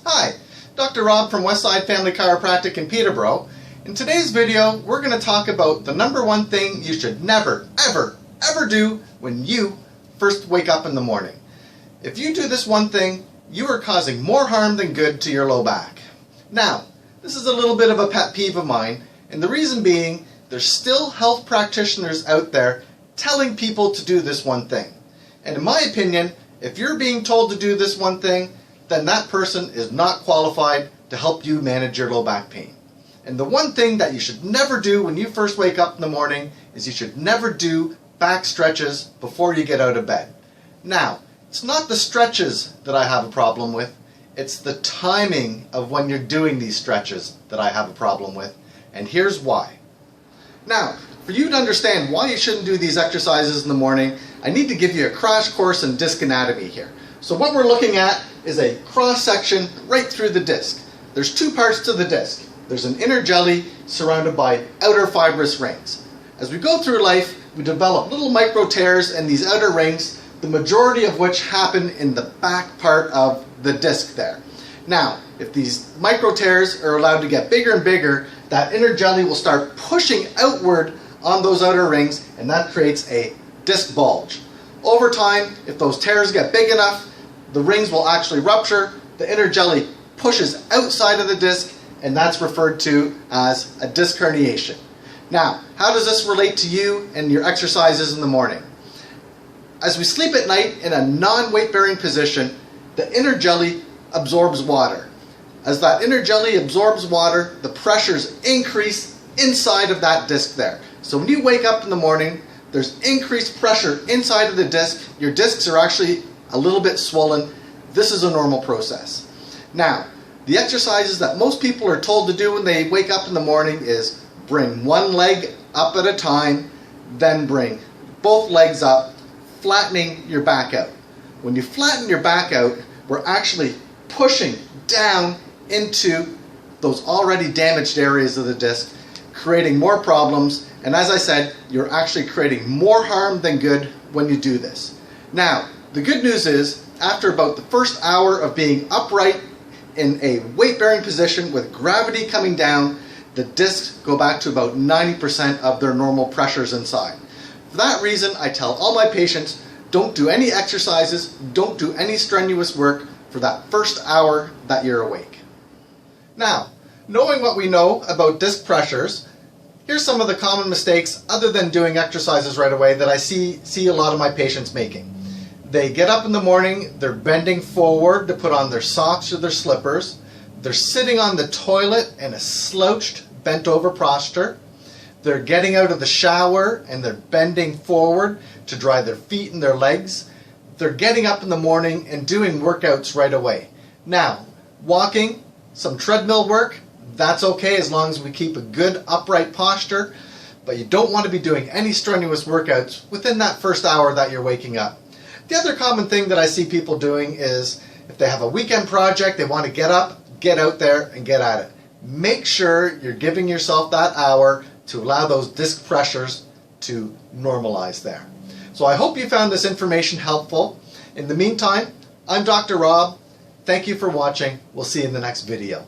Hi, Dr. Rob from Westside Family Chiropractic in Peterborough. In today's video, we're going to talk about the number one thing you should never, ever do when you first wake up in the morning. If you do this one thing, you are causing more harm than good to your low back. Now, this is a little bit of a pet peeve of mine, and the reason being, there's still health practitioners out there telling people to do this one thing. And in my opinion, if you're being told to do this one thing, then that person is not qualified to help you manage your low back pain. And the one thing that you should never do when you first wake up in the morning is you should never do back stretches before you get out of bed. Now, it's not the stretches that I have a problem with, it's the timing of when you're doing these stretches that I have a problem with, and here's why. Now, for you to understand why you shouldn't do these exercises in the morning, I need to give you a crash course in disc anatomy here. So what we're looking at is a cross section right through the disc. There's two parts to the disc. There's an inner jelly surrounded by outer fibrous rings. As we go through life, we develop little micro tears in these outer rings, the majority of which happen in the back part of the disc there. Now, if these micro tears are allowed to get bigger and bigger, that inner jelly will start pushing outward on those outer rings, and that creates a disc bulge. Over time, if those tears get big enough, the rings will actually rupture, the inner jelly pushes outside of the disc, and that's referred to as a disc herniation. Now, how does this relate to you and your exercises in the morning? As we sleep at night in a non-weight bearing position, the inner jelly absorbs water. As that inner jelly absorbs water, the pressures increase inside of that disc there. So when you wake up in the morning, there's increased pressure inside of the disc. Your discs are actually a little bit swollen. This is a normal process. Now, the exercises that most people are told to do when they wake up in the morning is bring one leg up at a time, then bring both legs up, flattening your back out. When you flatten your back out, we're actually pushing down into those already damaged areas of the disc, creating more problems, and as I said, you're actually creating more harm than good when you do this. Now, the good news is, after about the first hour of being upright in a weight-bearing position with gravity coming down, the discs go back to about 90% of their normal pressures inside. For that reason, I tell all my patients, don't do any exercises, don't do any strenuous work for that first hour that you're awake. Now, knowing what we know about disc pressures, here's some of the common mistakes other than doing exercises right away that I see a lot of my patients making. They get up in the morning, they're bending forward to put on their socks or their slippers. They're sitting on the toilet in a slouched, bent over posture. They're getting out of the shower and they're bending forward to dry their feet and their legs. They're getting up in the morning and doing workouts right away. Now, walking, some treadmill work, that's okay as long as we keep a good upright posture, but you don't want to be doing any strenuous workouts within that first hour that you're waking up. The other common thing that I see people doing is if they have a weekend project, they want to get up, get out there and get at it. Make sure you're giving yourself that hour to allow those disc pressures to normalize there. So I hope you found this information helpful. In the meantime, I'm Dr. Rob. Thank you for watching. We'll see you in the next video.